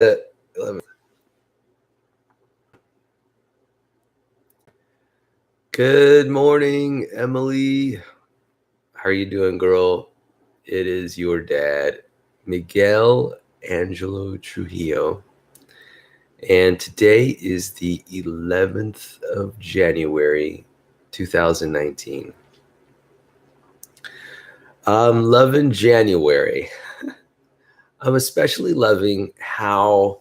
11. Good morning, Emily. How are you doing, girl? It is your dad, Miguel Angelo Trujillo. And today is the 11th of January, 2019. I'm loving January. I'm especially loving how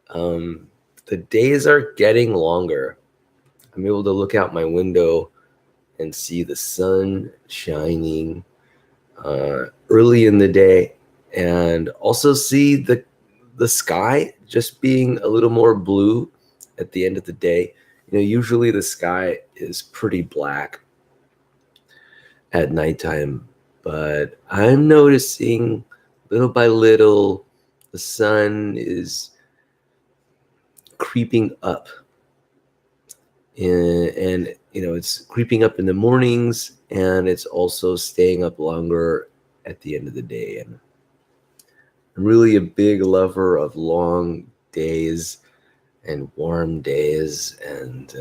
um, the days are getting longer. I'm able to look out my window and see the sun shining early in the day, and also see the sky just being a little more blue at the end of the day. Usually the sky is pretty black at nighttime, but I'm noticing little by little the sun is creeping up, and it's creeping up in the mornings, and it's also staying up longer at the end of the day. And I'm really a big lover of long days and warm days, and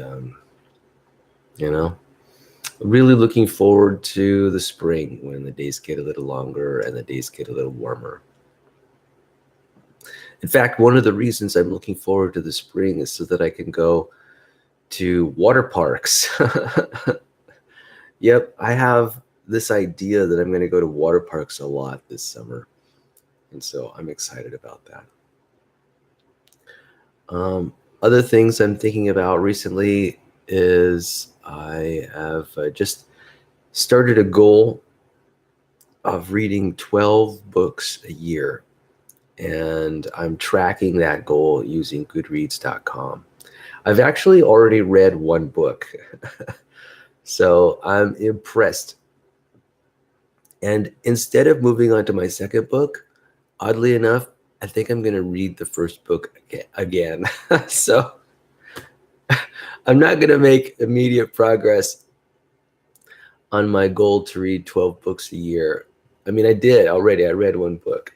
really looking forward to the spring when the days get a little longer and the days get a little warmer. In fact, one of the reasons I'm looking forward to the spring is so that I can go to water parks. Yep, I have this idea that I'm going to go to water parks a lot this summer, and so I'm excited about that. Other things I'm thinking about recently is I have just started a goal of reading 12 books a year, and I'm tracking that goal using Goodreads.com. I've actually already read one book, so I'm impressed. And instead of moving on to my second book, oddly enough, I think I'm going to read the first book again. So I'm not going to make immediate progress on my goal to read 12 books a year. I mean, I did already. I read one book.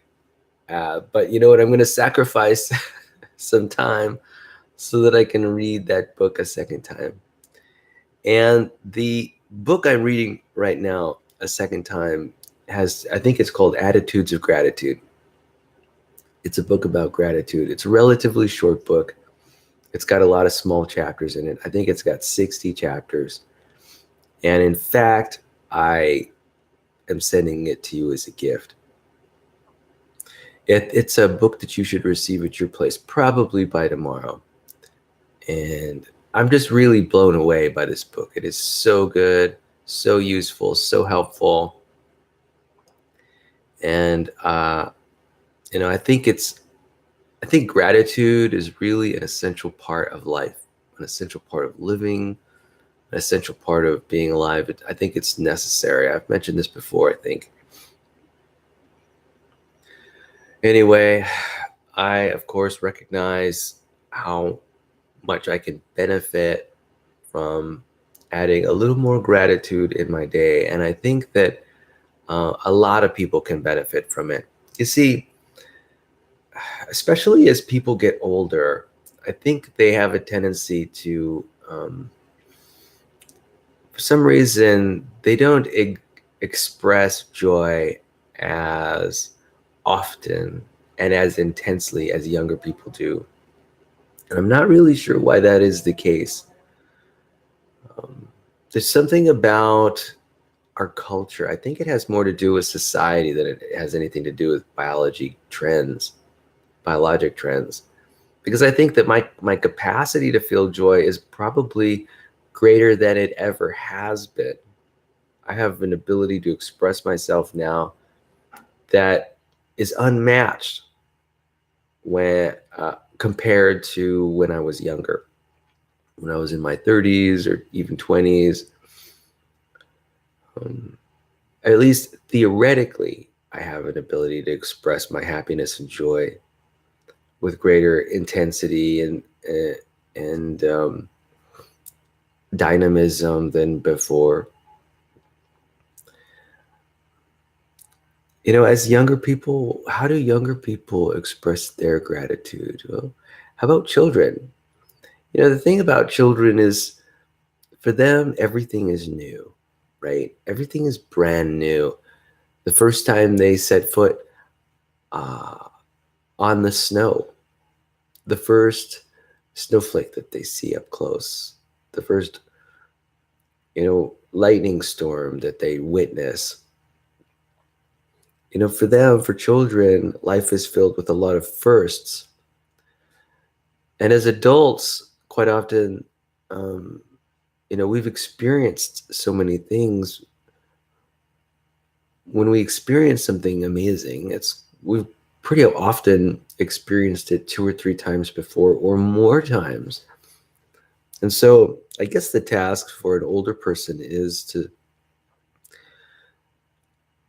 But you know what? I'm going to sacrifice some time so that I can read that book a second time. And the book I'm reading right now a second time I think it's called Attitudes of Gratitude. It's a book about gratitude. It's a relatively short book. It's got a lot of small chapters in it. I think it's got 60 chapters. And in fact, I am sending it to you as a gift. It's a book that you should receive at your place probably by tomorrow. And I'm just really blown away by this book. It is so good, so useful, so helpful. And I think gratitude is really an essential part of life, an essential part of living, an essential part of being alive. I think it's necessary. I've mentioned this before, I think. Anyway, I, of course, recognize how much I can benefit from adding a little more gratitude in my day. And I think that a lot of people can benefit from it. You see, especially as people get older, I think they have a tendency to, for some reason, they don't express joy as often and as intensely as younger people do. And I'm not really sure why that is the case. There's something about our culture. I think it has more to do with society than it has anything to do with biologic trends. Because I think that my capacity to feel joy is probably greater than it ever has been. I have an ability to express myself now that is unmatched when compared to when I was younger, when I was in my 30s or even 20s. At least theoretically, I have an ability to express my happiness and joy with greater intensity and dynamism than before. As younger people, how do younger people express their gratitude? Well, how about children? The thing about children is for them, everything is new, right? Everything is brand new. The first time they set foot uh, on the snow, the first snowflake that they see up close, the first, lightning storm that they witness. For them, for children, life is filled with a lot of firsts. And as adults, quite often, um, we've experienced so many things. When we experience something amazing, we've pretty often experienced it two or three times before or more times. And so I guess the task for an older person is to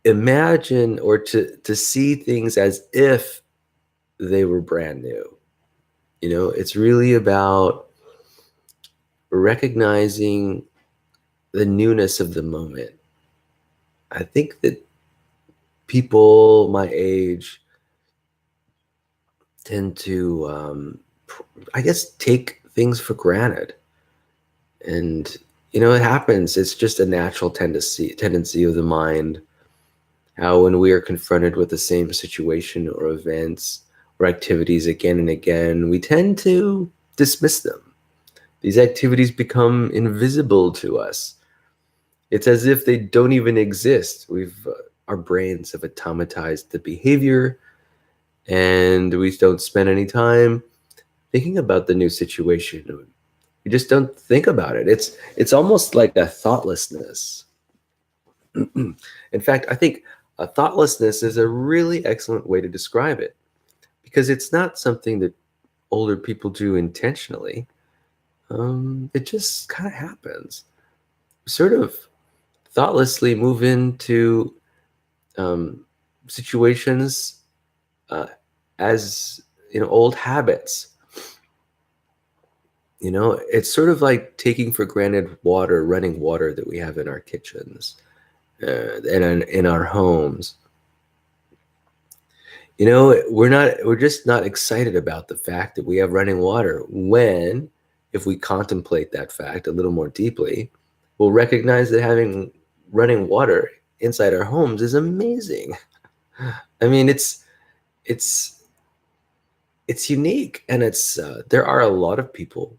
imagine or to see things as if they were brand new. It's really about recognizing the newness of the moment. I think that people my age tend to, I guess, take things for granted. And, it happens. It's just a natural tendency of the mind. How when we are confronted with the same situation or events or activities again and again, we tend to dismiss them. These activities become invisible to us. It's as if they don't even exist. Our brains have automatized the behavior, and we don't spend any time thinking about the new situation. We just don't think about it. It's almost like a thoughtlessness. In fact, I think a thoughtlessness is a really excellent way to describe it, because it's not something that older people do intentionally. It just kind of happens. Sort of thoughtlessly move into um, situations as old habits. It's sort of like taking for granted running water that we have in our kitchens and in our homes. We're just not excited about the fact that we have running water when, if we contemplate that fact a little more deeply, we'll recognize that having running water inside our homes is amazing. I mean, it's it's unique, and there are a lot of people,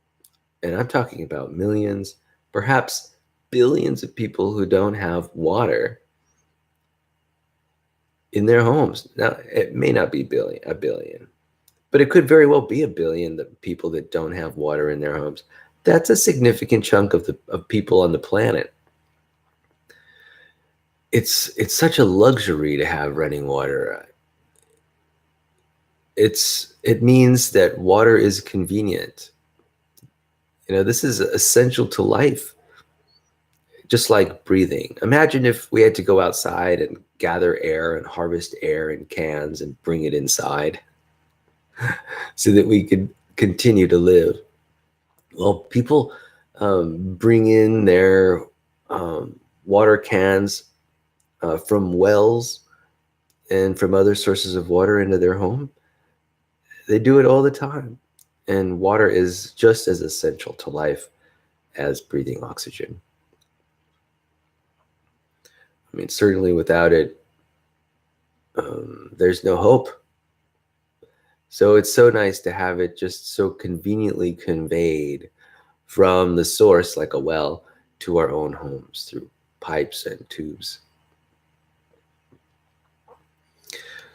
and I'm talking about millions, perhaps billions of people who don't have water in their homes. Now, it may not be a billion, but it could very well be a billion people that don't have water in their homes. That's a significant chunk of people on the planet. It's such a luxury to have running water. It means that water is convenient. This is essential to life, just like breathing. Imagine if we had to go outside and gather air and harvest air in cans and bring it inside so that we could continue to live. Well, people bring in their water cans from wells and from other sources of water into their home. They do it all the time. And water is just as essential to life as breathing oxygen. I mean, certainly without it, there's no hope. So it's so nice to have it just so conveniently conveyed from the source, like a well, to our own homes through pipes and tubes.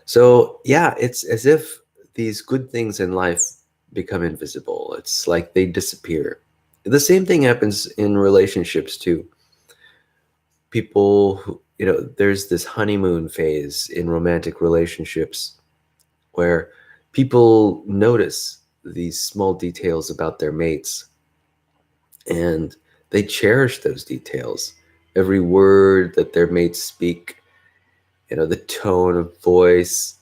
So yeah, it's as if these good things in life become invisible. It's like they disappear. The same thing happens in relationships too. People who, there's this honeymoon phase in romantic relationships where people notice these small details about their mates, and they cherish those details. Every word that their mates speak, the tone of voice.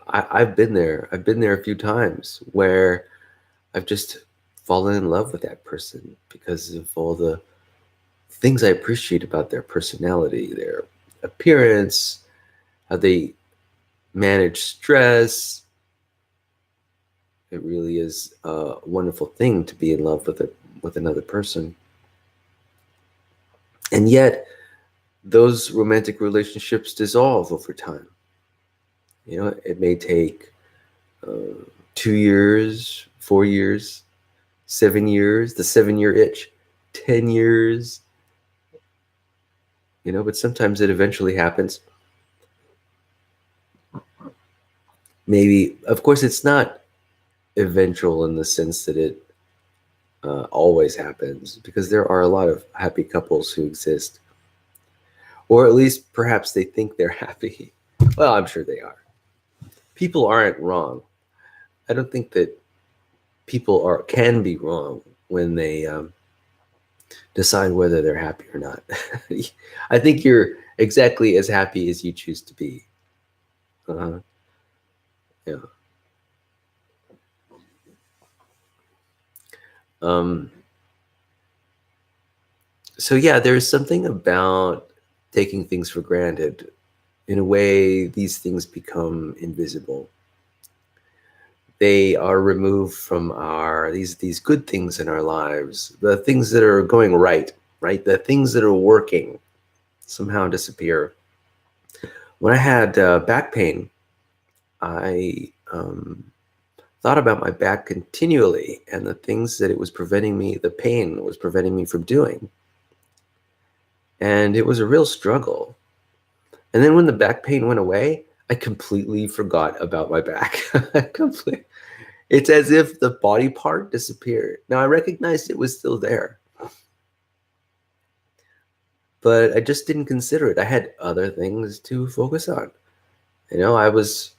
I've been there. I've been there a few times where I've just fallen in love with that person because of all the things I appreciate about their personality, their appearance, how they manage stress. It really is a wonderful thing to be in love with another person. And yet, those romantic relationships dissolve over time. It may take 2 years, 4 years, 7 years, the 7-year itch, 10 years, but sometimes it eventually happens. Maybe, of course, it's not eventual in the sense that it always happens, because there are a lot of happy couples who exist, or at least perhaps they think they're happy. Well, I'm sure they are. People aren't wrong. I don't think that people can be wrong when they decide whether they're happy or not. I think you're exactly as happy as you choose to be. Yeah. So yeah, there's something about taking things for granted. In a way, these things become invisible. They are removed from these good things in our lives, the things that are going right? The things that are working somehow disappear. When I had back pain, I thought about my back continually and the things that it was preventing me, the pain was preventing me from doing. And it was a real struggle. And then when the back pain went away, I completely forgot about my back. It's as if the body part disappeared. Now, I recognized it was still there, but I just didn't consider it. I had other things to focus on. I was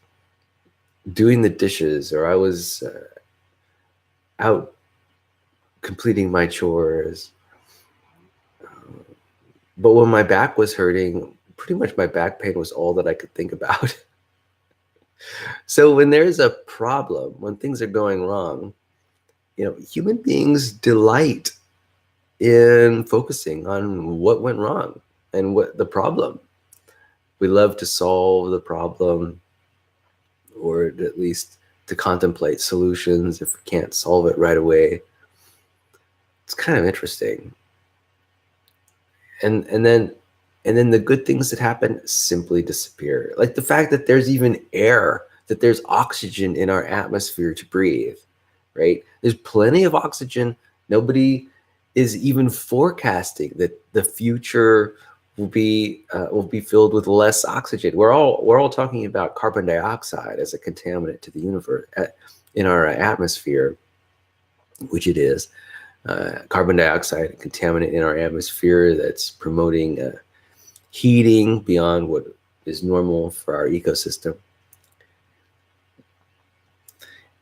doing the dishes, or I was out completing my chores. But when my back was hurting, pretty much my back pain was all that I could think about. So when there's a problem, when things are going wrong, human beings delight in focusing on what went wrong and what the problem. We love to solve the problem, or at least to contemplate solutions if we can't solve it right away. It's kind of interesting. And then the good things that happen simply disappear. Like the fact that there's even air, that there's oxygen in our atmosphere to breathe, right? There's plenty of oxygen. Nobody is even forecasting that the future will be filled with less oxygen. We're all talking about carbon dioxide as a contaminant to the universe in our atmosphere, which it is. Carbon dioxide, a contaminant in our atmosphere that's promoting heating beyond what is normal for our ecosystem.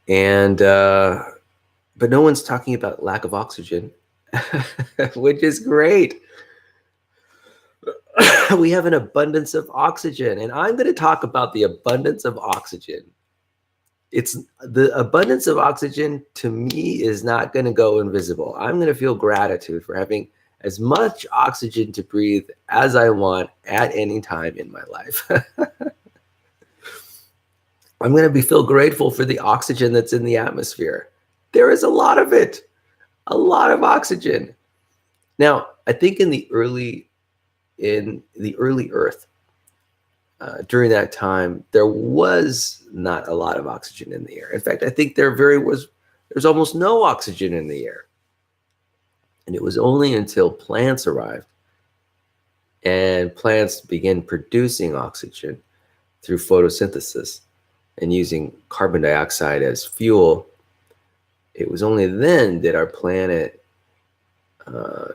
And but no one's talking about lack of oxygen, which is great. We have an abundance of oxygen, and I'm going to talk about the abundance of oxygen. It's the abundance of oxygen to me is not going to go invisible. I'm going to feel gratitude for having as much oxygen to breathe as I want at any time in my life. I'm going to feel grateful for the oxygen that's in the atmosphere. There is a lot of it, a lot of oxygen. Now, I think in the early Earth, during that time, there was not a lot of oxygen in the air. In fact, I think there's almost no oxygen in the air. And it was only until plants arrived and plants began producing oxygen through photosynthesis and using carbon dioxide as fuel. It was only then that our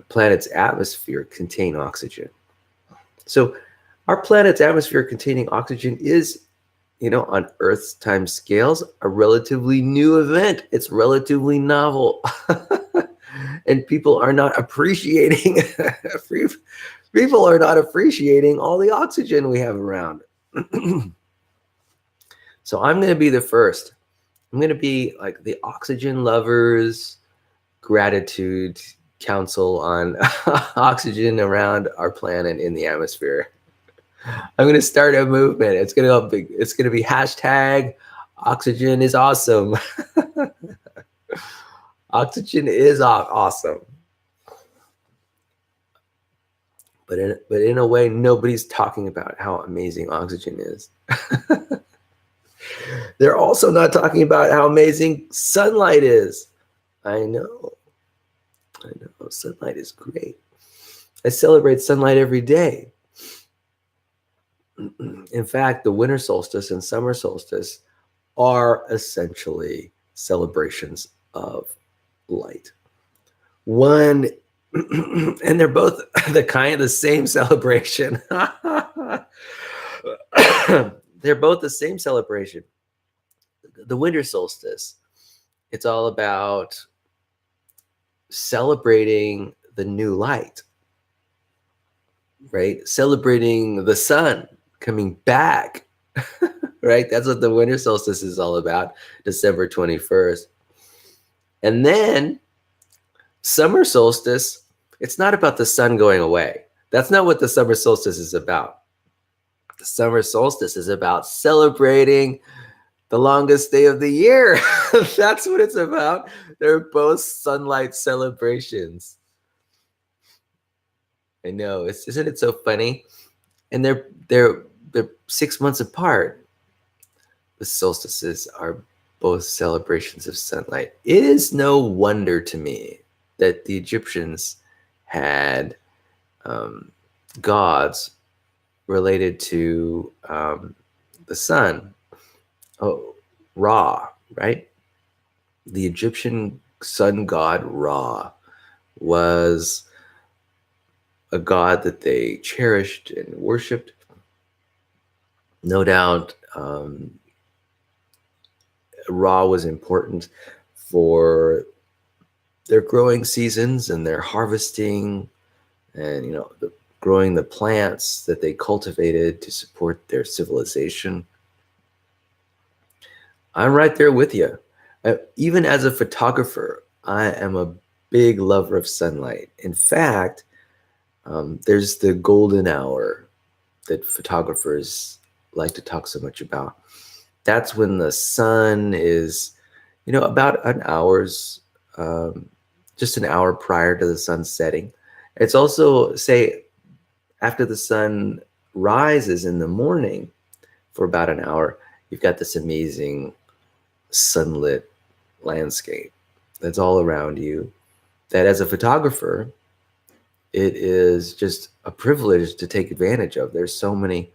planet's atmosphere contain oxygen. So our planet's atmosphere containing oxygen is, on Earth's time scales, a relatively new event. It's relatively novel. And people are not appreciating all the oxygen we have around. So I'm going to be the first. I'm going to be like the oxygen lovers gratitude council on oxygen around our planet in the atmosphere. I'm gonna start a movement. It's gonna go big. It's gonna be hashtag oxygen is awesome. Oxygen is awesome. But in a way, nobody's talking about how amazing oxygen is. They're also not talking about how amazing sunlight is. I know. Sunlight is great. I celebrate sunlight every day. In fact, the winter solstice and summer solstice are essentially celebrations of light. One, and they're both the same celebration. They're both the same celebration. The winter solstice, it's all about celebrating the new light, right? Celebrating the sun coming back, right? That's what the winter solstice is all about, December 21st. And then summer solstice, it's not about the sun going away. That's not what the summer solstice is about. The summer solstice is about celebrating the longest day of the year. That's what it's about. They're both sunlight celebrations. I know, isn't it so funny? And they're 6 months apart. The solstices are both celebrations of sunlight. It is no wonder to me that the Egyptians had gods related to the sun. Oh, Ra, right? The Egyptian sun god Ra was a god that they cherished and worshipped. No doubt, Ra was important for their growing seasons and their harvesting, and growing the plants that they cultivated to support their civilization. I'm right there with you. Even as a photographer, I am a big lover of sunlight. In fact, there's the golden hour that photographers like to talk so much about. That's when the sun is, about an hour's, just an hour prior to the sun setting. It's also, say, after the sun rises in the morning for about an hour, you've got this amazing sunlit landscape that's all around you, that as a photographer, it is just a privilege to take advantage of. There's so many.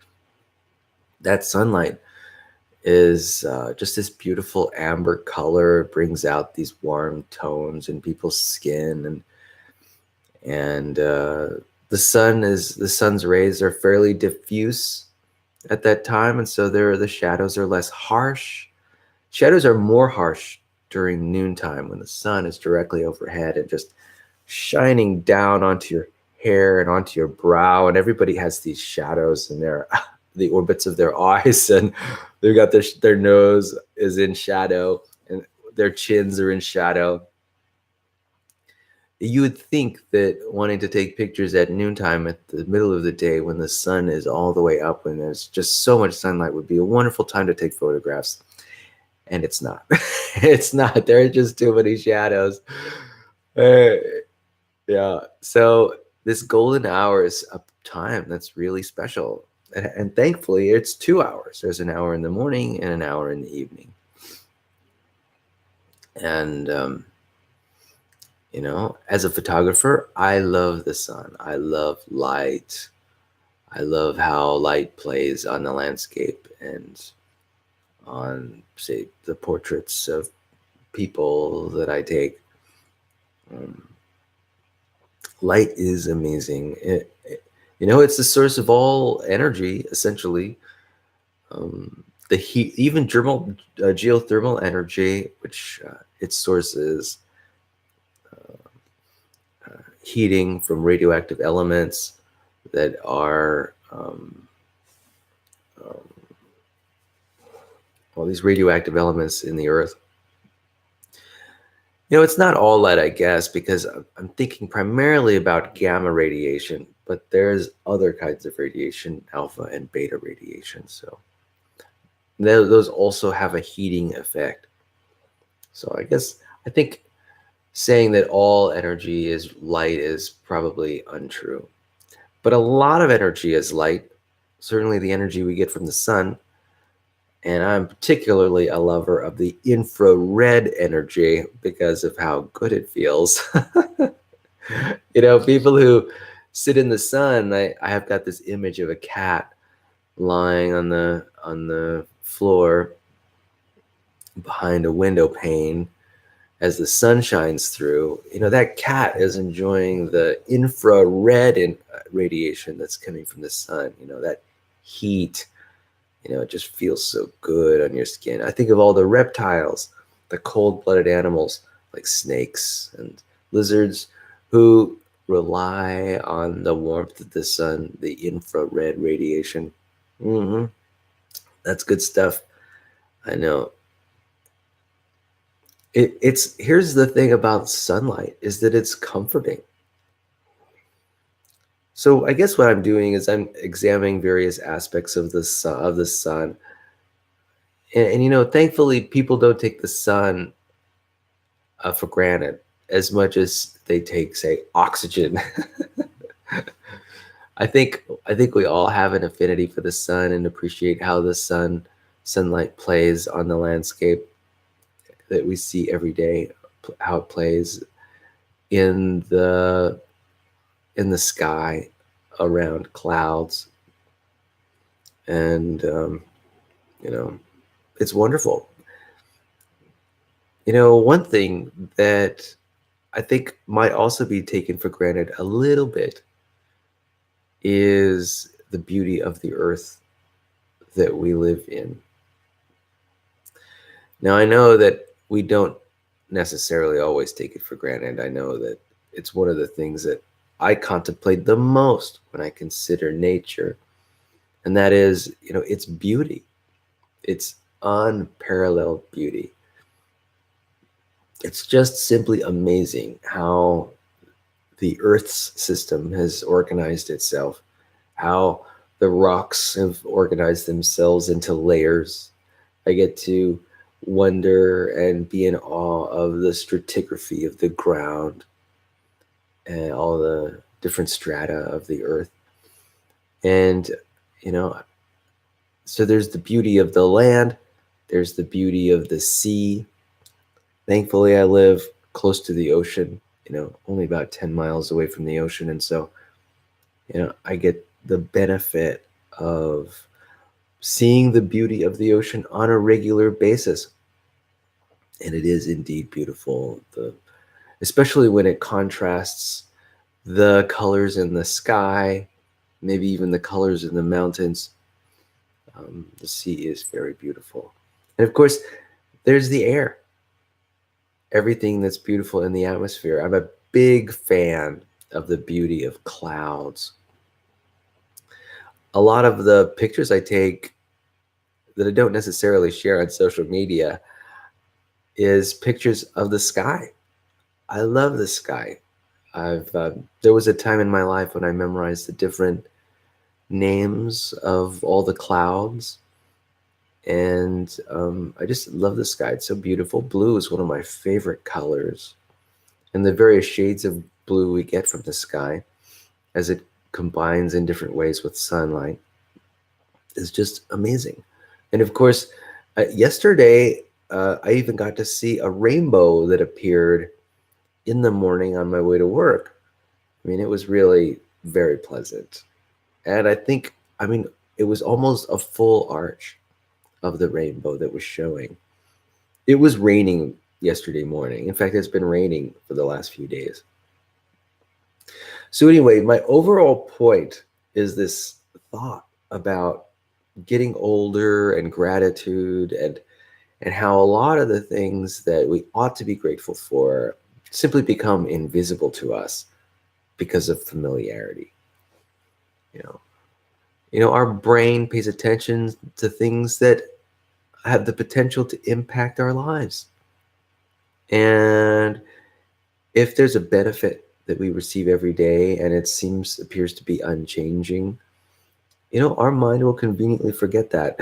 That sunlight is just this beautiful amber color. It brings out these warm tones in people's skin, and the sun's rays are fairly diffuse at that time, and so the shadows are less harsh. Shadows are more harsh during noontime when the sun is directly overhead and just shining down onto your hair and onto your brow, and everybody has these shadows in the orbits of their eyes, and they've got their nose is in shadow and their chins are in shadow. You would think that wanting to take pictures at noontime, at the middle of the day when the sun is all the way up and there's just so much sunlight, would be a wonderful time to take photographs. And it's not. It's not. There are just too many shadows. Yeah. So this golden hour is a time that's really special. And thankfully, it's 2 hours. There's an hour in the morning and an hour in the evening. And, as a photographer, I love the sun. I love light. I love how light plays on the landscape and on, say, the portraits of people that I take. Light is amazing. It's the source of all energy, essentially. The heat, even geothermal energy, which its source is heating from radioactive elements that are these radioactive elements in the earth. It's not all light, I guess, because I'm thinking primarily about gamma radiation, but there's other kinds of radiation, alpha and beta radiation. So those also have a heating effect. So I think saying that all energy is light is probably untrue. But a lot of energy is light, certainly the energy we get from the sun. And I'm particularly a lover of the infrared energy because of how good it feels. People who sit in the sun, I have got this image of a cat lying on the floor behind a window pane as the sun shines through. That cat is enjoying the infrared radiation that's coming from the sun. That heat. It just feels so good on your skin. I think of all the reptiles, the cold-blooded animals like snakes and lizards who rely on the warmth of the sun, the infrared radiation. That's good stuff. I know. Here's the thing about sunlight is that it's comforting. So I guess what I'm doing is I'm examining various aspects of the sun. And thankfully, people don't take the sun for granted as much as they take, say, oxygen. I think we all have an affinity for the sun and appreciate how the sunlight plays on the landscape that we see every day, how it plays in the sky around clouds, and it's wonderful. One thing that I think might also be taken for granted a little bit is the beauty of the earth that we live in. Now, I know that we don't necessarily always take it for granted. I know that it's one of the things that I contemplate the most when I consider nature, and that is, its beauty. It's unparalleled beauty. It's just simply amazing how the Earth's system has organized itself, how the rocks have organized themselves into layers. I get to wonder and be in awe of the stratigraphy of the ground and all the different strata of the earth. And, so there's the beauty of the land, there's the beauty of the sea. Thankfully, I live close to the ocean, only about 10 miles away from the ocean. And so, I get the benefit of seeing the beauty of the ocean on a regular basis. And it is indeed beautiful, especially when it contrasts the colors in the sky, maybe even the colors in the mountains. The sea is very beautiful. And of course, there's the air. Everything that's beautiful in the atmosphere. I'm a big fan of the beauty of clouds. A lot of the pictures I take that I don't necessarily share on social media is pictures of the sky. I love the sky. There was a time in my life when I memorized the different names of all the clouds, and I just love the sky. It's so beautiful. Blue is one of my favorite colors, and the various shades of blue we get from the sky as it combines in different ways with sunlight is just amazing. And of course, yesterday I even got to see a rainbow that appeared in the morning on my way to work. I mean, it was really very pleasant. And it was almost a full arch of the rainbow that was showing. It was raining yesterday morning. In fact, it's been raining for the last few days. So anyway, my overall point is this thought about getting older and gratitude and how a lot of the things that we ought to be grateful for simply become invisible to us because of familiarity. Our brain pays attention to things that have the potential to impact our lives. And if there's a benefit that we receive every day, and it appears to be unchanging, our mind will conveniently forget that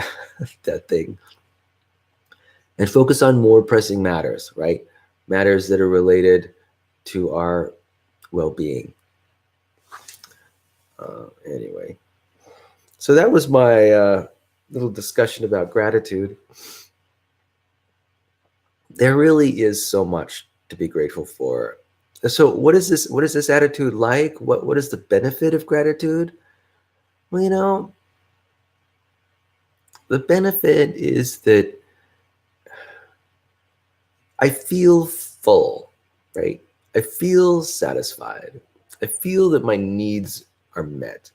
that thing and focus on more pressing matters, right? Matters that are related to our well-being. Anyway, so that was my little discussion about gratitude. There really is so much to be grateful for. So what is this attitude like? What is the benefit of gratitude? Well, the benefit is that I feel full, right? I feel satisfied. I feel that my needs are met.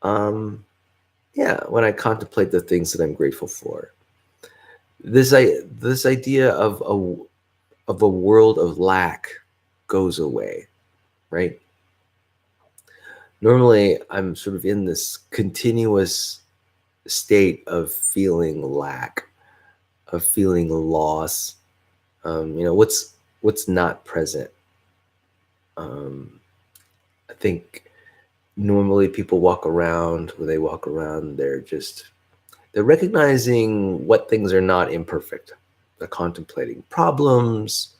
Yeah, when I contemplate the things that I'm grateful for. This idea of a world of lack goes away, right? Normally, I'm sort of in this continuous state of feeling lack, of feeling loss. What's not present. I think normally people walk around, when they walk around, they're recognizing what things are not imperfect. They're contemplating problems.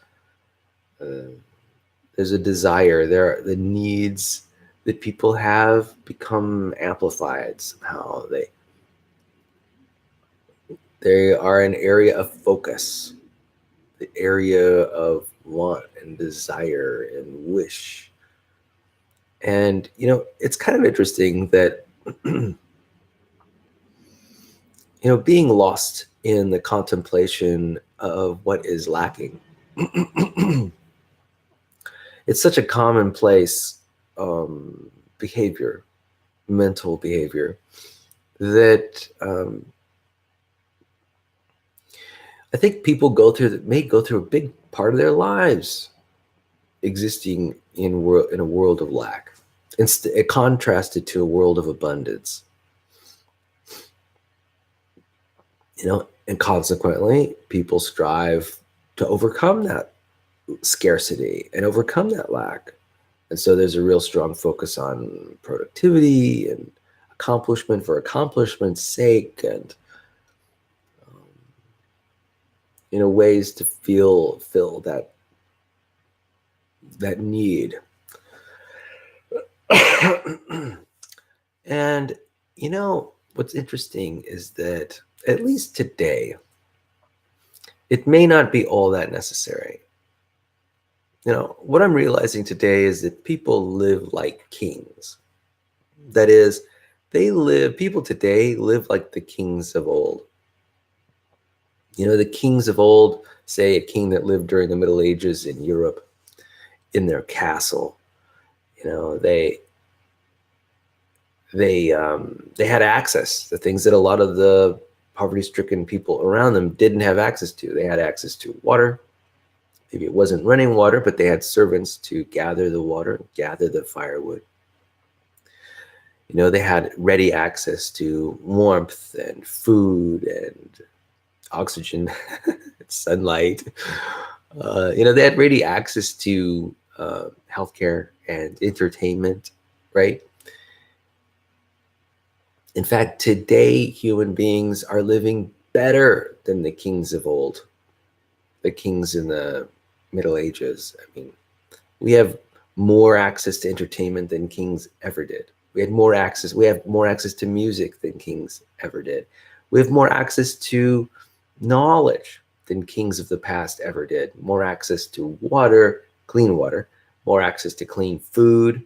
There's a desire. There are the needs that people have become amplified somehow. They are an area of focus, the area of want and desire and wish. And it's kind of interesting that being lost in the contemplation of what is lacking. It's such a commonplace behavior, mental behavior, that I think people may go through a big part of their lives existing in a world of lack, it contrasted to a world of abundance. And consequently, people strive to overcome that scarcity and overcome that lack. And so there's a real strong focus on productivity and accomplishment for accomplishment's sake, and ways to fill that need. And what's interesting is that at least today, it may not be all that necessary. What I'm realizing today is that people live like kings. That is, people today live like the kings of old. The kings of old, say a king that lived during the Middle Ages in Europe, in their castle, they had access to things that a lot of the poverty-stricken people around them didn't have access to. They had access to water. Maybe it wasn't running water, but they had servants to gather the water, gather the firewood. They had ready access to warmth and food and oxygen, sunlight. They had ready access to healthcare and entertainment, right? In fact, today, human beings are living better than the kings of old, the kings in the Middle Ages. I mean, we have more access to entertainment than kings ever did. We have more access to music than kings ever did. We have more access to knowledge than kings of the past ever did. More access to water, clean water, more access to clean food,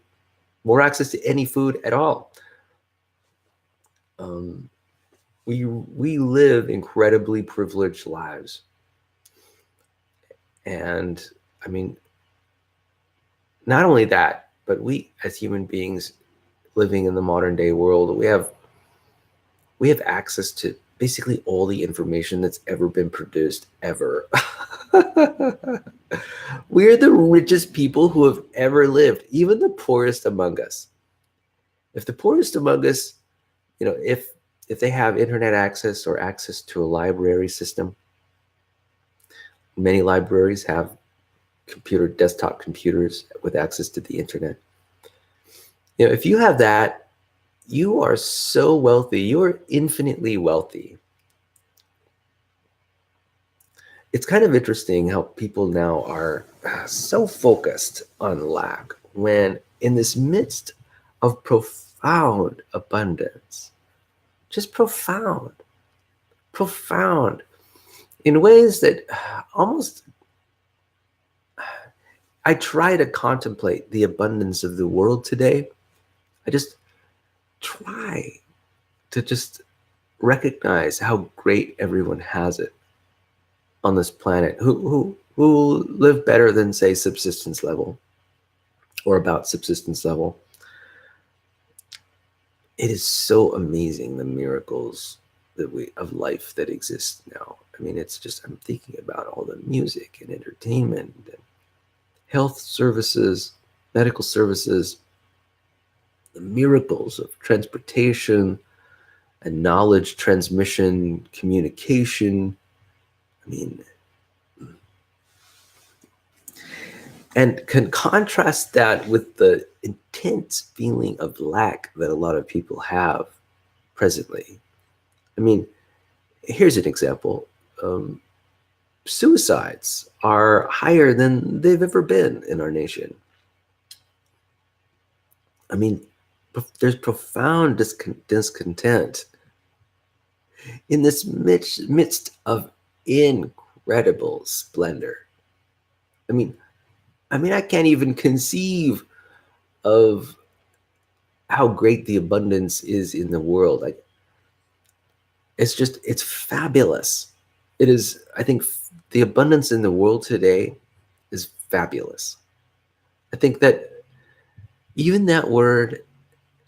more access to any food at all. We live incredibly privileged lives. And I mean, not only that, but we as human beings living in the modern day world, we have access to basically all the information that's ever been produced ever. We're the richest people who have ever lived, even the poorest among us. If the poorest among us, if they have internet access or access to a library system, many libraries have desktop computers with access to the internet. If you have that, you are so wealthy. You are infinitely wealthy. It's kind of interesting how people now are so focused on lack when in this midst of profound abundance, just profound, in ways that almost I try to contemplate the abundance of the world today. I just try to just recognize how great everyone has it on this planet who live better than, say, subsistence level or about subsistence level. It is so amazing, the miracles of life that exist now. I mean, it's just, I'm thinking about all the music and entertainment and health services, medical services, the miracles of transportation and knowledge transmission, communication. I mean, and can contrast that with the intense feeling of lack that a lot of people have presently. I mean, here's an example. Suicides are higher than they've ever been in our nation. I mean, there's profound discontent in this midst of incredible splendor. I mean, I can't even conceive of how great the abundance is in the world. Like, it's fabulous. It is, I think, the abundance in the world today is fabulous. I think that even that word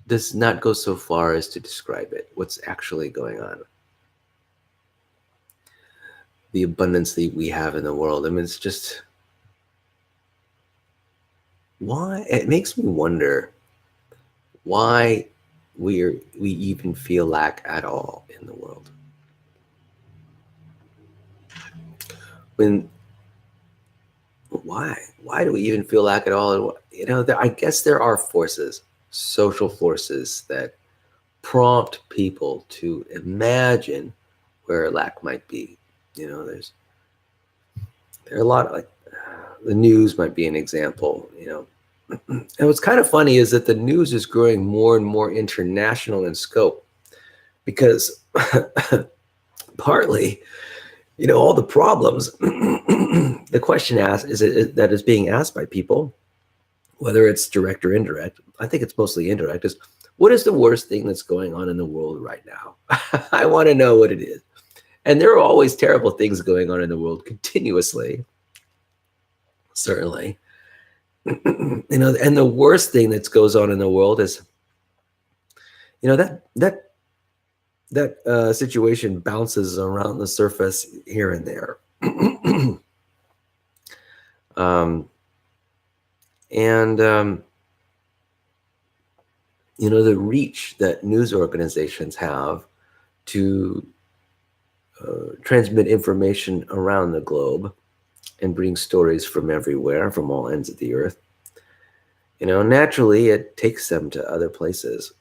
does not go so far as to describe it, what's actually going on. The abundance that we have in the world. I mean, it's just, why? It makes me wonder why we even feel lack at all in the world. Why do we even feel lack at all? I guess there are forces, social forces, that prompt people to imagine where lack might be. There are a lot of, like, the news might be an example. And what's kind of funny is that the news is growing more and more international in scope, because partly, all the problems, the question that is being asked by people, whether it's direct or indirect, I think it's mostly indirect, is what is the worst thing that's going on in the world right now? I want to know what it is. And there are always terrible things going on in the world continuously, certainly. And the worst thing that goes on in the world is, that situation bounces around the surface here and there. The reach that news organizations have to transmit information around the globe and bring stories from everywhere, from all ends of the earth, naturally it takes them to other places.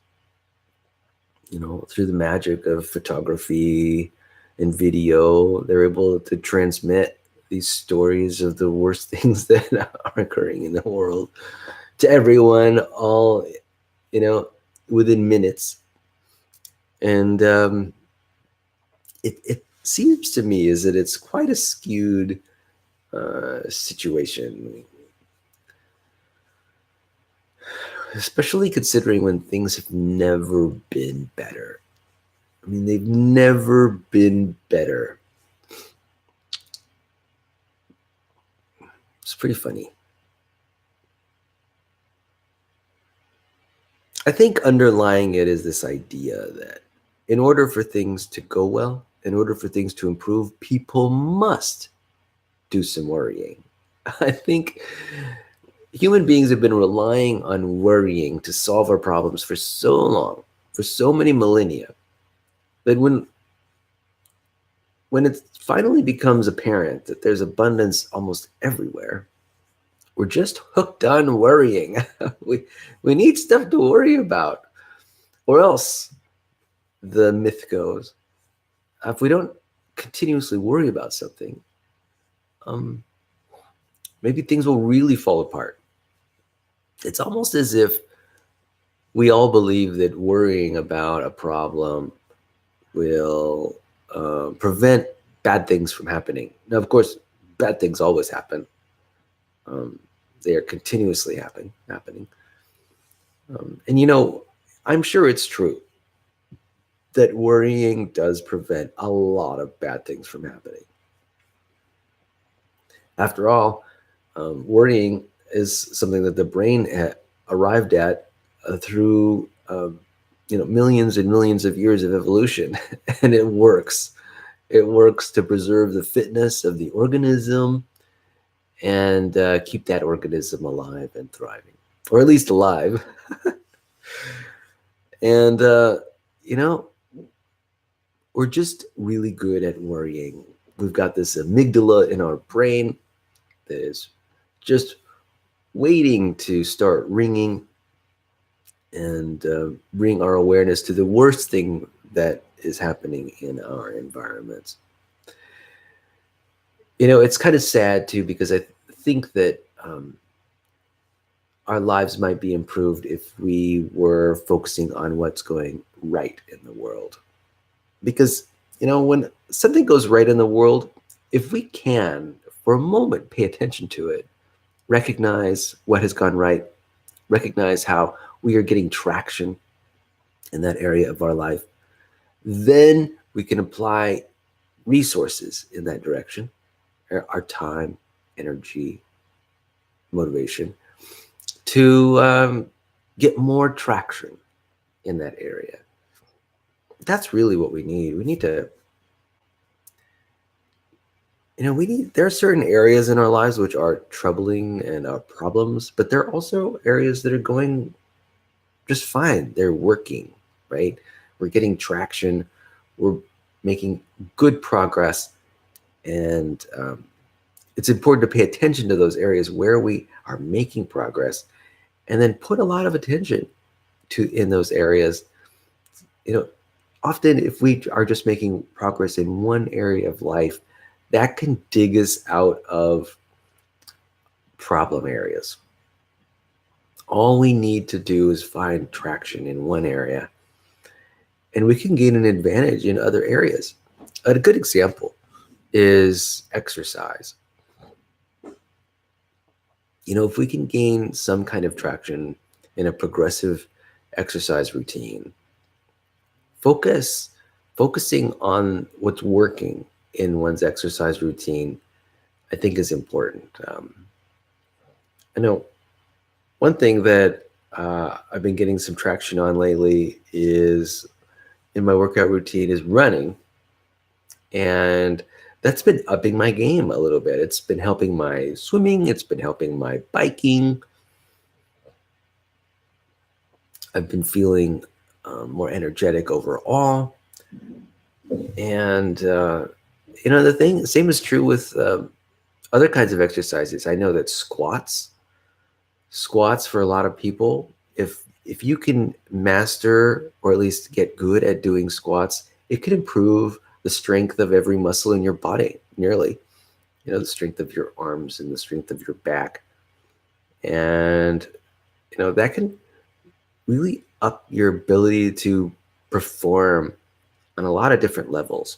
Through the magic of photography and video, they're able to transmit these stories of the worst things that are occurring in the world to everyone, all, within minutes. And it seems to me is that it's quite a skewed situation, especially considering when things have never been better. I mean, they've never been better. It's pretty funny. I think underlying it is this idea that in order for things to go well, in order for things to improve, people must do some worrying. I think human beings have been relying on worrying to solve our problems for so long, for so many millennia, that when it finally becomes apparent that there's abundance almost everywhere, We're just hooked on worrying. we we need stuff to worry about, or else the myth goes, if we don't continuously worry about something, um, maybe things will really fall apart. It's almost as if we all believe that worrying about a problem will prevent bad things from happening. Now, of course, bad things always happen. Um, they are continuously happening. And I'm sure it's true that worrying does prevent a lot of bad things from happening. After all, worrying is something that the brain arrived at through millions and millions of years of evolution, and it works. It works to preserve the fitness of the organism and keep that organism alive and thriving, or at least alive. And we're just really good at worrying. We've got this amygdala in our brain that is just waiting to start ringing and bring our awareness to the worst thing that is happening in our environments. It's kind of sad too, because I think that our lives might be improved if we were focusing on what's going right in the world. Because, when something goes right in the world, if we can, for a moment, pay attention to it, recognize what has gone right, recognize how we are getting traction in that area of our life, then we can apply resources in that direction, our time, energy, motivation, to get more traction in that area. That's really what we need. We need to, there are certain areas in our lives which are troubling and are problems, but there are also areas that are going just fine. They're working, right? We're getting traction. We're making good progress. And it's important to pay attention to those areas where we are making progress, and then put a lot of attention in those areas. Often if we are just making progress in one area of life, that can dig us out of problem areas. All we need to do is find traction in one area, and we can gain an advantage in other areas. A good example is exercise. If we can gain some kind of traction in a progressive exercise routine, focusing on what's working in one's exercise routine, I think, is important. I know one thing that I've been getting some traction on lately is in my workout routine is running. And that's been upping my game a little bit. It's been helping my swimming. It's been helping my biking. I've been feeling more energetic overall. And, the same is true with other kinds of exercises. I know that squats for a lot of people, if you can master or at least get good at doing squats, it can improve the strength of every muscle in your body, nearly. The strength of your arms and the strength of your back. And, that can really up your ability to perform on a lot of different levels.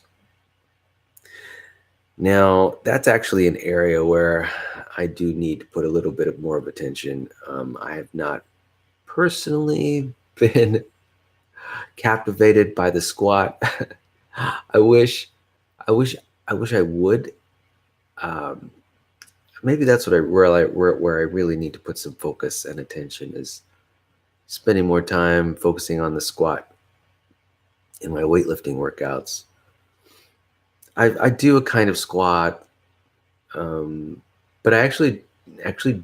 Now, that's actually an area where I do need to put a little bit of more of attention. I have not personally been captivated by the squat. I wish I would. Maybe that's where I really need to put some focus and attention, is spending more time focusing on the squat in my weightlifting workouts. I do a kind of squat, but I actually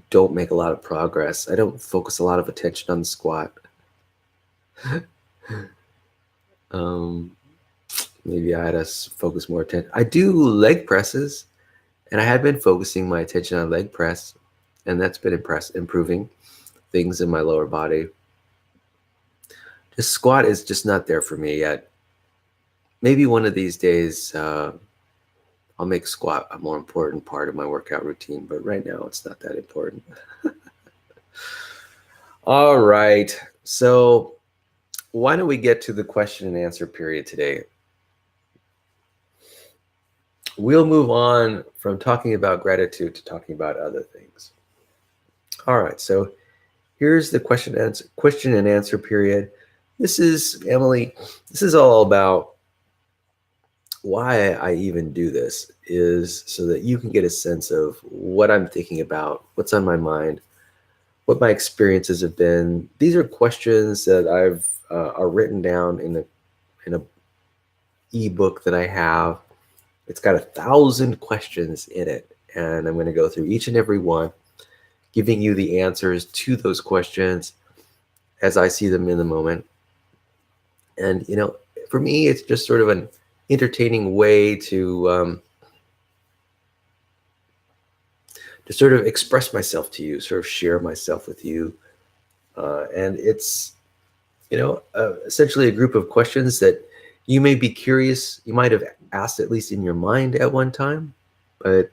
don't make a lot of progress. I don't focus a lot of attention on the squat. Maybe I had to focus more attention. I do leg presses, and I have been focusing my attention on leg press. and that's been improving things in my lower body. Just squat is just not there for me yet. Maybe one of these days I'll make squat a more important part of my workout routine, but right now it's not that important. All right, so why don't we get to the question and answer period today? We'll move on from talking about gratitude to talking about other things. All right, so here's the question and answer period. This is, Emily, this is all about why I even do this, is so that you can get a sense of what I'm thinking about, what's on my mind, what my experiences have been. These are questions that I've are written down in a ebook that I have. It's got 1,000 questions in it, and I'm going to go through each and every one, giving you the answers to those questions as I see them in the moment. And for me, it's just sort of an entertaining way to sort of express myself to you, sort of share myself with you. And it's, essentially a group of questions that you may be curious, you might have asked at least in your mind at one time, but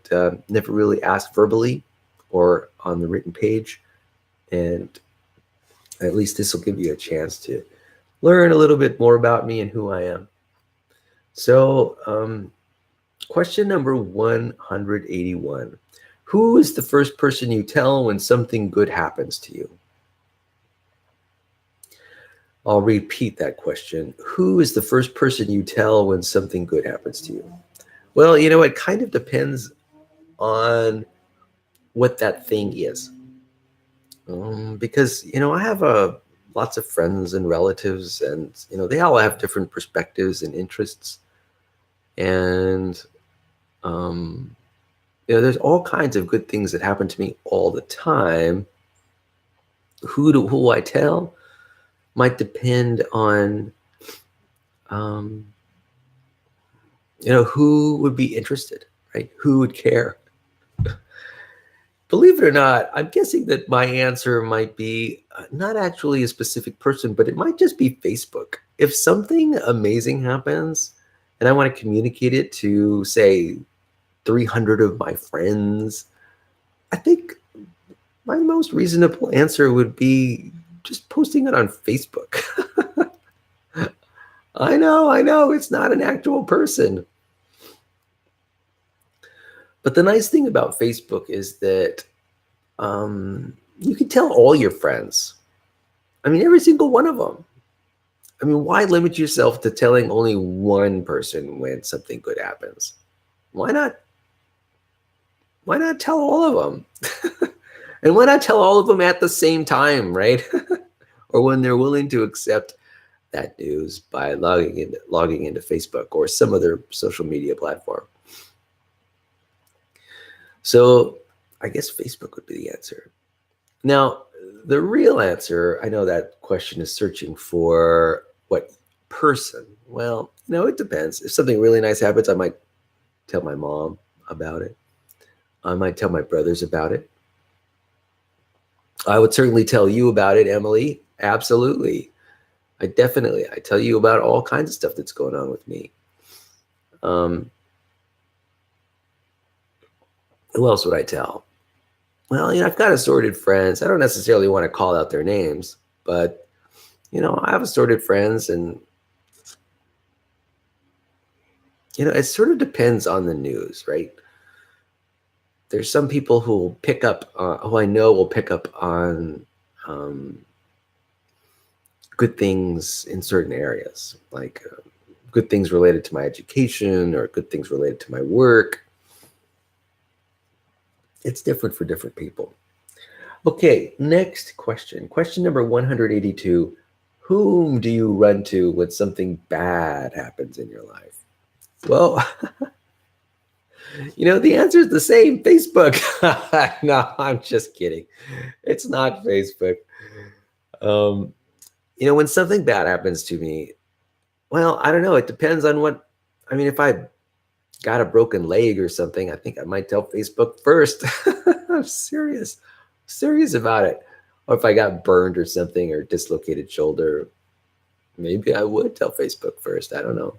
never really asked verbally or on the written page. And at least this will give you a chance to learn a little bit more about me and who I am. So question number 181. Who is the first person you tell when something good happens to you? I'll repeat that question. Who is the first person you tell when something good happens to you? Well, it kind of depends on what that thing is. Because, I have lots of friends and relatives, and, they all have different perspectives and interests. And, there's all kinds of good things that happen to me all the time. Who I tell might depend on, who would be interested, right? Who would care? Believe it or not, I'm guessing that my answer might be not actually a specific person, but it might just be Facebook. If something amazing happens and I want to communicate it to, say, 300 of my friends, I think my most reasonable answer would be just posting it on Facebook. I know, it's not an actual person. But the nice thing about Facebook is that you can tell all your friends. I mean, every single one of them. I mean, why limit yourself to telling only one person when something good happens? Why not tell all of them? And why not tell all of them at the same time, right? Or when they're willing to accept that news by logging into Facebook or some other social media platform. So I guess Facebook would be the answer. Now, the real answer, I know that question is searching for what person. Well, it depends. If something really nice happens, I might tell my mom about it. I might tell my brothers about it. I would certainly tell you about it, Emily. Absolutely. I tell you about all kinds of stuff that's going on with me. Who else would I tell? Well, I've got assorted friends. I don't necessarily want to call out their names, but, I have assorted friends, and, it sort of depends on the news, right? There's some people who will pick up, who I know will pick up on good things in certain areas, like good things related to my education or good things related to my work. It's different for different people. Okay, next question. Question number 182. Whom do you run to when something bad happens in your life? Well, the answer is the same, Facebook. No, I'm just kidding. It's not Facebook. When something bad happens to me, well, I don't know. It depends on if I got a broken leg or something, I think I might tell Facebook first. I'm serious. serious about it. Or if I got burned or something or dislocated shoulder, maybe I would tell Facebook first. I don't know.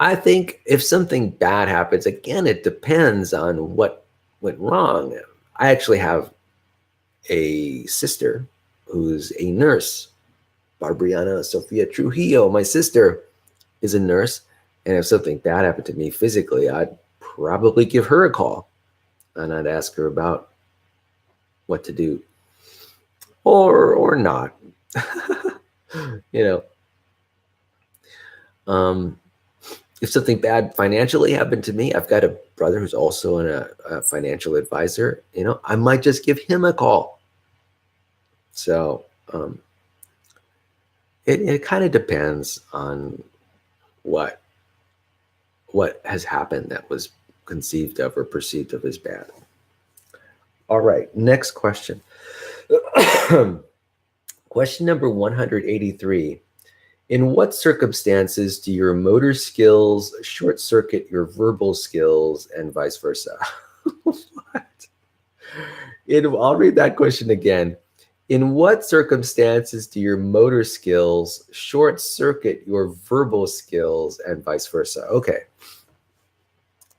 I think if something bad happens, again, it depends on what went wrong. I actually have a sister who's a nurse, Barbriana Sofia Trujillo. My sister is a nurse, and if something bad happened to me physically, I'd probably give her a call and I'd ask her about what to do or not. you know, um, if something bad financially happened to me, I've got a brother who's also a financial advisor. I might just give him a call. So it kind of depends on what has happened that was conceived of or perceived of as bad. All right, next question. Question number 183. In what circumstances do your motor skills short circuit your verbal skills and vice versa? What? I'll read that question again. In what circumstances do your motor skills short circuit your verbal skills and vice versa? Okay.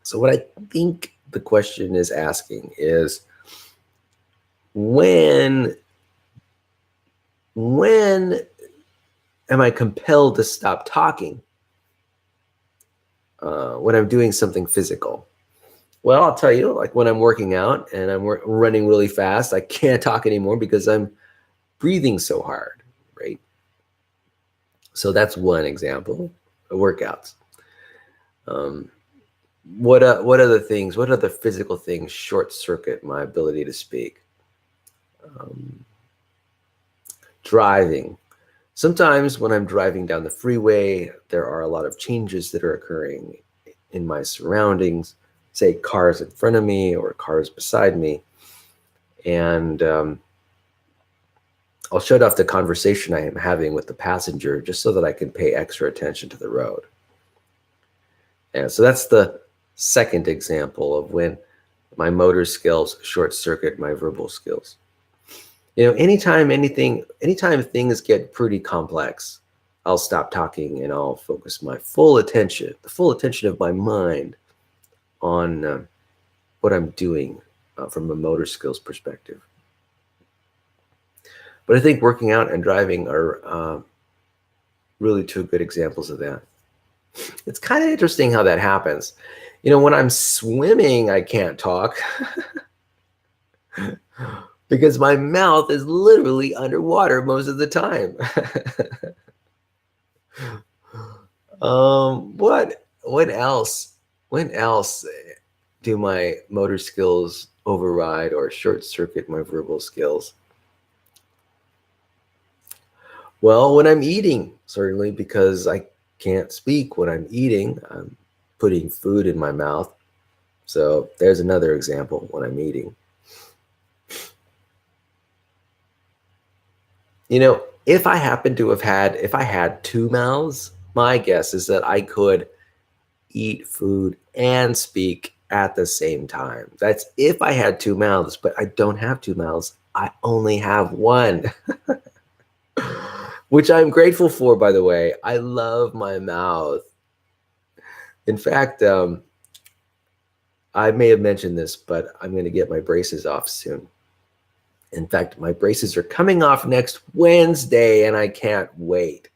So what I think the question is asking is when am I compelled to stop talking when I'm doing something physical? Well, I'll tell you, like when I'm working out and I'm running really fast, I can't talk anymore because I'm breathing so hard, right? So that's one example of workouts. What other things, what other physical things short circuit my ability to speak? Driving. Sometimes when I'm driving down the freeway, there are a lot of changes that are occurring in my surroundings, say cars in front of me or cars beside me. And I'll shut off the conversation I am having with the passenger just so that I can pay extra attention to the road. And so that's the second example of when my motor skills short circuit my verbal skills. Anytime things get pretty complex, I'll stop talking and I'll focus the full attention of my mind on what I'm doing from a motor skills perspective. But I think working out and driving are really two good examples of that. It's kind of interesting how that happens. When I'm swimming, I can't talk because my mouth is literally underwater most of the time. What else? When else do my motor skills override or short circuit my verbal skills? Well, when I'm eating, certainly, because I can't speak when I'm eating, I'm putting food in my mouth. So there's another example when I'm eating. If I had two mouths, my guess is that I could eat food and speak at the same time. That's if I had two mouths, but I don't have two mouths. I only have one, which I'm grateful for, by the way. I love my mouth. In fact, I may have mentioned this, but I'm going to get my braces off soon. In fact, my braces are coming off next Wednesday, and I can't wait.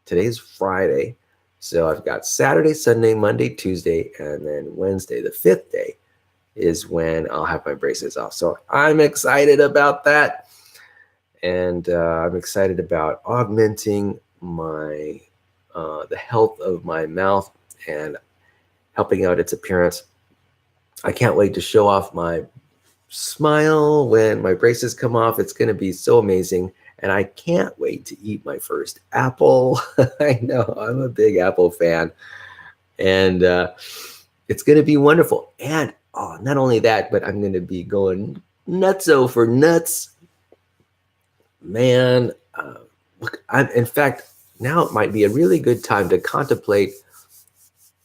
Today's Friday, so I've got Saturday, Sunday, Monday, Tuesday, and then Wednesday, the 5th day, is when I'll have my braces off. So I'm excited about that, and I'm excited about augmenting the health of my mouth and helping out its appearance. I can't wait to show off my smile when my braces come off. It's going to be so amazing. And I can't wait to eat my first apple. I know, I'm a big apple fan. And it's going to be wonderful. And not only that, but I'm going to be going nutso for nuts. Man, look, in fact, now it might be a really good time to contemplate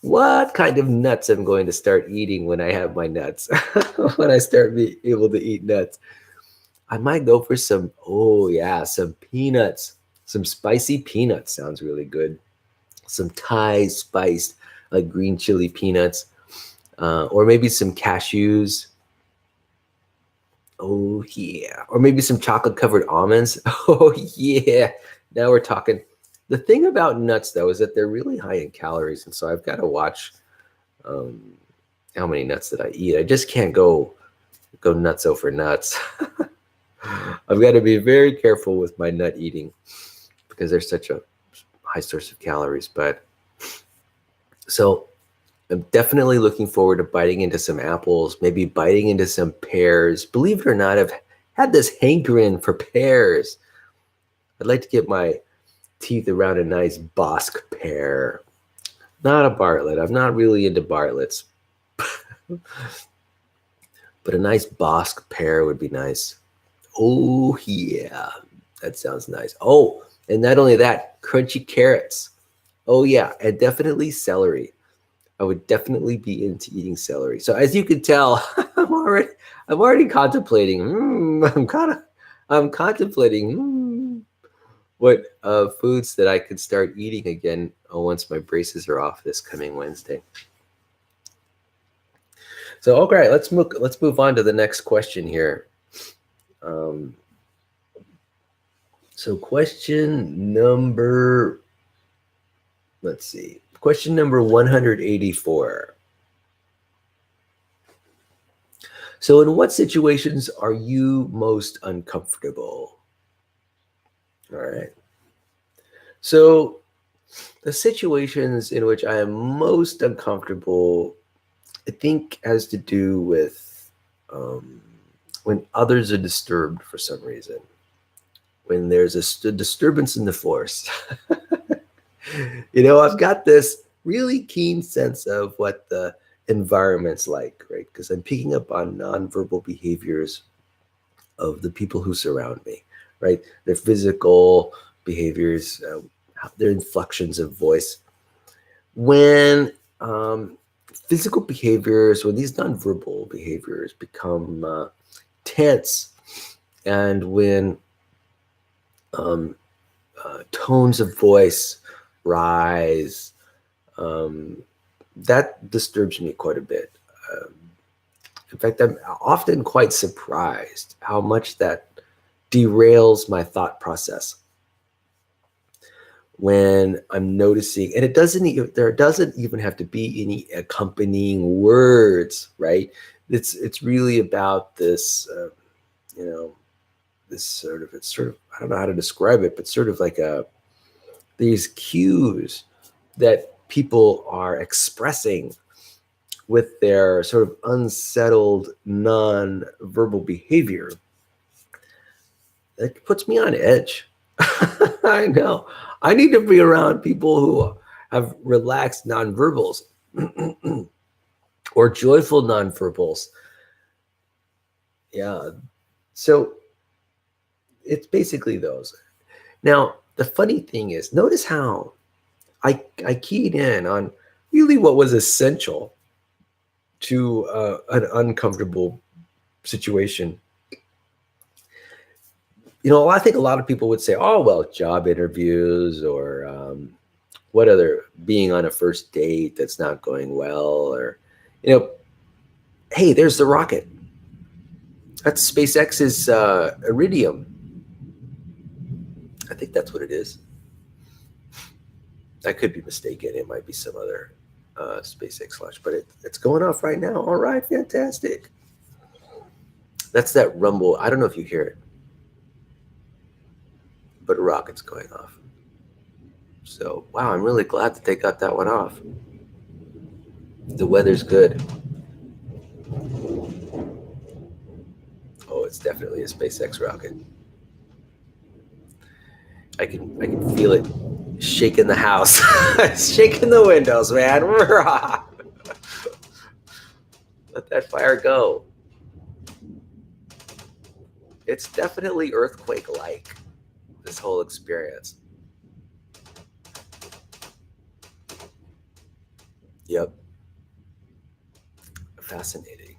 what kind of nuts I'm going to start eating when I have my nuts. When I start be able to eat nuts, I might go for some, oh yeah, some peanuts. Some spicy peanuts sounds really good. Some Thai spiced, like green chili peanuts, or maybe some cashews. Oh yeah, or maybe some chocolate covered almonds. Oh yeah, now we're talking. The thing about nuts though is that they're really high in calories, and so I've got to watch um, how many nuts that I eat. I just can't go nuts over nuts. I've got to be very careful with my nut eating because they're such a high source of calories. But so I'm definitely looking forward to biting into some apples, maybe biting into some pears. Believe it or not, I've had this hankering for pears. I'd like to get my teeth around a nice Bosc pear. Not a Bartlett. I'm not really into Bartletts, but a nice Bosc pear would be nice. Oh, yeah. That sounds nice. Oh, and not only that, crunchy carrots. Oh, yeah. And definitely celery. I would definitely be into eating celery. So as you can tell, I'm already contemplating. I'm contemplating what foods that I could start eating again once my braces are off this coming Wednesday. So okay, let's move on to the next question here. So question number, let's see, question number 184. So in what situations are you most uncomfortable? All right. So the situations in which I am most uncomfortable, I think, has to do with when others are disturbed for some reason, when there's a disturbance in the force. I've got this really keen sense of what the environment's like, right? Because I'm picking up on nonverbal behaviors of the people who surround me, right? Their physical behaviors, their inflections of voice. When physical behaviors, when these nonverbal behaviors become tense, and when tones of voice rise, that disturbs me quite a bit. In fact, I'm often quite surprised how much that derails my thought process when I'm noticing, and there doesn't even have to be any accompanying words, right? It's really about this, it's sort of, I don't know how to describe it, but sort of like these cues that people are expressing with their sort of unsettled non-verbal behavior. That puts me on edge. I know. I need to be around people who have relaxed nonverbals or joyful nonverbals. Yeah. So it's basically those. Now, the funny thing is, notice how I keyed in on really what was essential to an uncomfortable situation. I think a lot of people would say, oh, well, job interviews or what other, being on a first date that's not going well, or, hey, there's the rocket. That's SpaceX's Iridium. I think that's what it is. I could be mistaken. It might be some other SpaceX launch, but it's going off right now. All right, fantastic. That's that rumble. I don't know if you hear it, but a rocket's going off. So, wow, I'm really glad that they got that one off. The weather's good. Oh, it's definitely a SpaceX rocket. I can feel it shaking the house, shaking the windows, man. Let that fire go. It's definitely earthquake-like, this whole experience. Yep. Fascinating.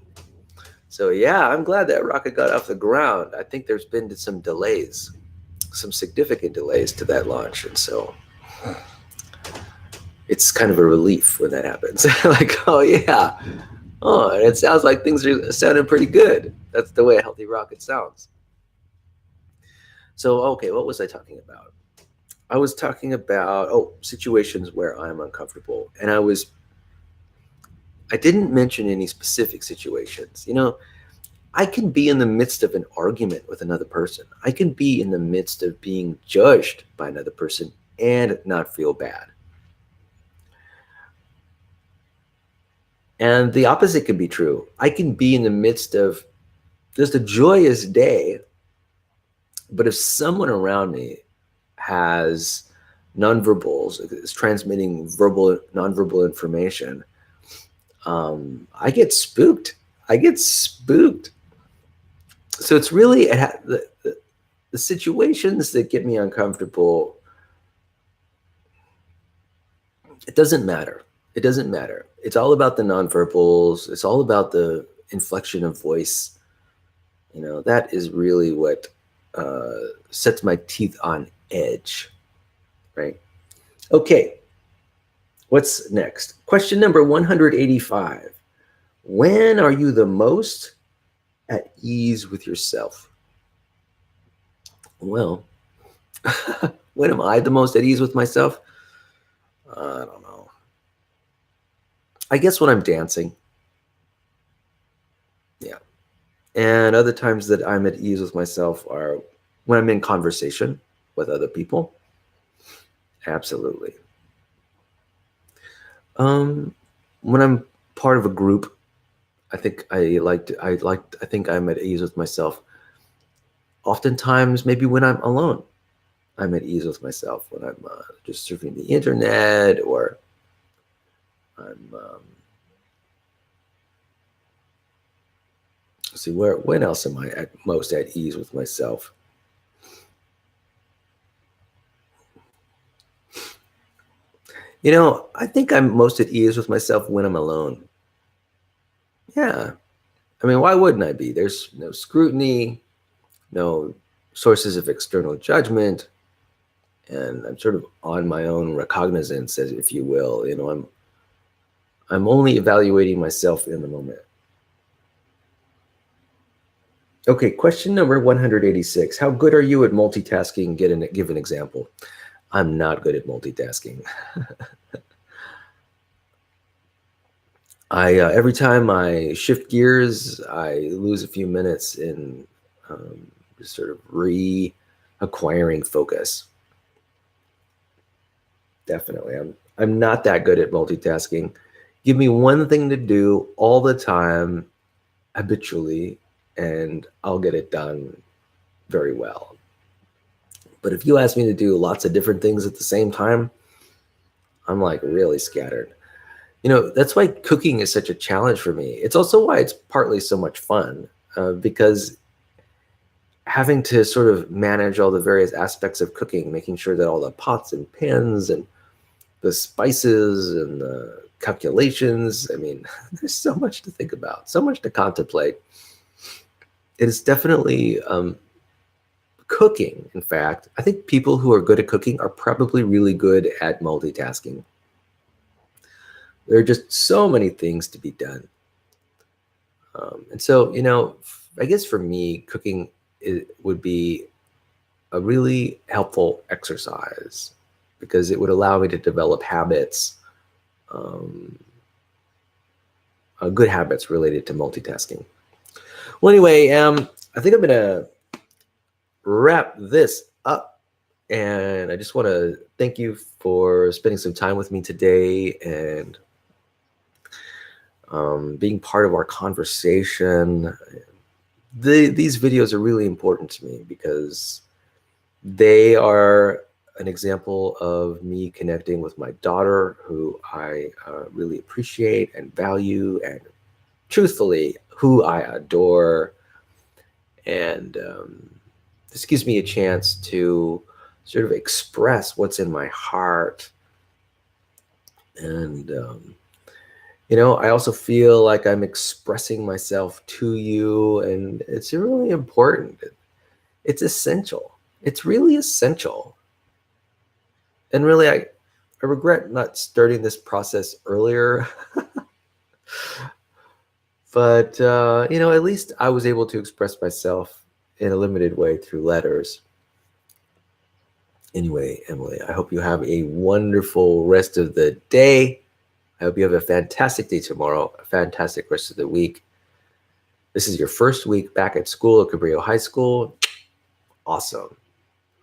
So yeah, I'm glad that rocket got off the ground. I think there's been some delays, some significant delays to that launch, and so it's kind of a relief when that happens. Like, oh yeah, oh, and it sounds like things are sounding pretty good. That's the way a healthy rocket sounds. So okay, what was I talking about? I was talking about situations where I'm uncomfortable, and I didn't mention any specific situations. I can be in the midst of an argument with another person. I can be in the midst of being judged by another person and not feel bad. And the opposite can be true. I can be in the midst of just a joyous day, but if someone around me has nonverbals, is transmitting nonverbal information, I get spooked. I get spooked. So it's really the situations that get me uncomfortable. It doesn't matter. It doesn't matter. It's all about the nonverbals. It's all about the inflection of voice. That is really what sets my teeth on edge, right? Okay, what's next? Question number 185. When are you the most at ease with yourself? Well, when am I the most at ease with myself? I don't know. I guess when I'm dancing. Yeah. And other times that I'm at ease with myself are when I'm in conversation with other people. Absolutely. When I'm part of a group, I think I think I'm at ease with myself. Oftentimes, maybe when I'm alone, I'm at ease with myself. When I'm just surfing the internet, or I'm let's see, when else am I at most at ease with myself? I think I'm most at ease with myself when I'm alone. Yeah. I mean, why wouldn't I be? There's no scrutiny, no sources of external judgment, and I'm sort of on my own recognizance, as if you will. I'm only evaluating myself in the moment. Okay, question number 186. How good are you at multitasking? Give an example. I'm not good at multitasking. Every time I shift gears, I lose a few minutes in just sort of reacquiring focus. Definitely, I'm not that good at multitasking. Give me one thing to do all the time, habitually, and I'll get it done very well. But if you ask me to do lots of different things at the same time, I'm like really scattered. That's why cooking is such a challenge for me. It's also why it's partly so much fun, because having to sort of manage all the various aspects of cooking, making sure that all the pots and pans and the spices and the calculations, I mean, there's so much to think about, so much to contemplate. It is definitely cooking. In fact, I think people who are good at cooking are probably really good at multitasking. There are just so many things to be done. And so, I guess for me, cooking would be a really helpful exercise because it would allow me to develop habits, good habits related to multitasking. Well, anyway, I think I'm going to wrap this up. And I just want to thank you for spending some time with me today and being part of our conversation. These videos are really important to me because they are an example of me connecting with my daughter, who I really appreciate and value, and truthfully, who I adore. And this gives me a chance to sort of express what's in my heart and I also feel like I'm expressing myself to you, and it's really important. It's essential. It's really essential. And really, I regret not starting this process earlier, but at least I was able to express myself in a limited way through letters. Anyway, Emily, I hope you have a wonderful rest of the day. I hope you have a fantastic day tomorrow, a fantastic rest of the week. This is your first week back at school at Cabrillo High School. Awesome.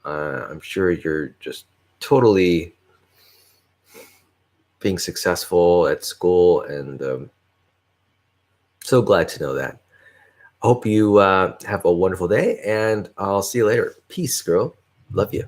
I'm sure you're just totally being successful at school, and so glad to know that. Hope you have a wonderful day, and I'll see you later. Peace, girl. Love you.